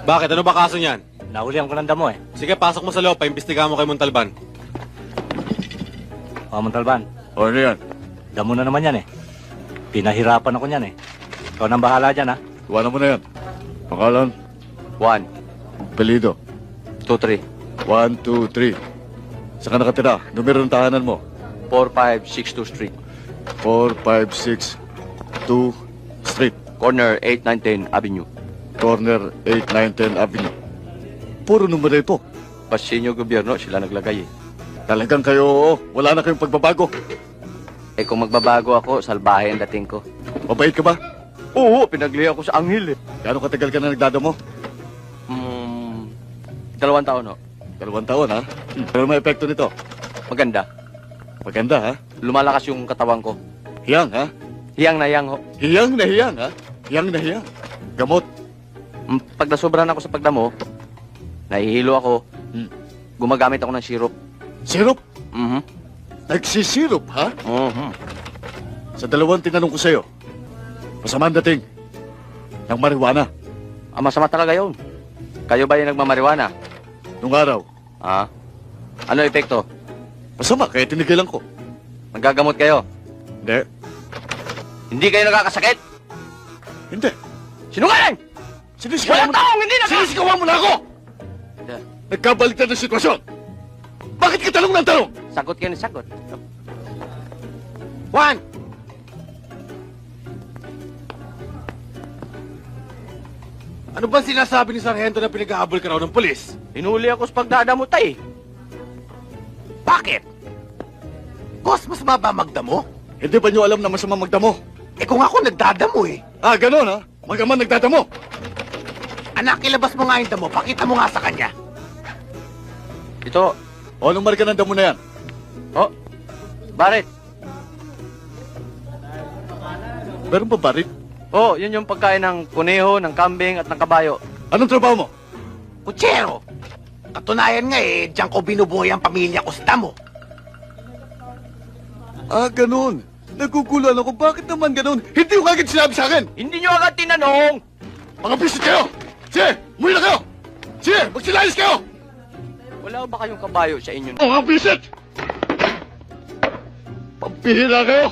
Bakit? Ano ba kaso niyan? Nahulihan ko ng damo eh. Sige, pasok mo sa loob. Paimbestigahan mo kay Montalban. O, Montalban, O, ano yan? damo na naman yan eh. Pinahirapan ako niyan eh. Ikaw nang bahala dyan ha. Iwanan mo na yan. Pangalan? 1, Apelido? 2, 3, 1, 2, 3. Saan ka nakatira? Numero ng tahanan mo? 4562 Street. 4562 Street. Corner 8910 Avenue. Corner 8910 Avenue. Puro numero po. Pasinyo gobyerno, sila naglagay eh. Talagang kayo, wala na kayong pagbabago. Eh kung magbabago ako, salbahe ang dating ko. Mabait ka ba? Oo, pinagli ako sa anghel eh. Gano'ng katagal ka na nagdadamo? 2 taon ho. 2 taon, ha? Pero may epekto nito. Maganda. Maganda, ha? Lumalakas yung katawan ko. Hiyang, ha? Hiyang na hiyang ho. Hiyang na hiyang, ha? Hiyang na hiyang. Gamot. Pag nasobrahan ako sa pagdamo, nahihilo ako. Hmm. Gumagamit ako ng syrup. Sirup? Mhm. Nagsisirup, ha? Mhm. Sa dalawang tinanong ko sa'yo, masama ang dating ng marijuana. Masama talaga yun. Kayo ba yung nagmamariwana? Nung araw, Ano epekto? masama, kaya tinigilan ko. Nagagamot kayo? Hindi. Hindi kayo nakakasakit? Hindi. Sinungaling! Sinisigawan mo Walang taong hindi Sinisigawan mo na ako! Nagkabaliktad ng sitwasyon. Bakit ka tanong ng tanong? Sagot kayo ng sagot. Juan! Ano ba sinasabi ni Sargento na pinag-aabol ka raw ng pulis? Hinuli ako sa pagdadamot eh. Bakit? Boss, mas maba magdamo? Hindi ba niyo alam na masama magdamo? Eh kung ako nagdadamo eh. Ganon, ha? Magaman nagdadamo. Anak, ilabas mo nga yung damo. Pakita mo nga sa kanya. Ito, O, anong marka ng damo na yan? Barit. Meron ba barit? Yun yung pagkain ng kuneho, ng kambing at ng kabayo. Anong trabaho mo? Kutsero! Katunayan nga eh, diyan ko binubuhay ang pamilya ko sa damo. Ganon. Nagugulan ako. Bakit naman ganon? Hindi ko kagad sinabi sa akin. Hindi nyo agad tinanong! Mga bisit kayo! Sige, umuwi na kayo! Sige, magsilayas kayo! Wala ba kayong kabayo sa inyo? Mga bisit! Pampihila kayo!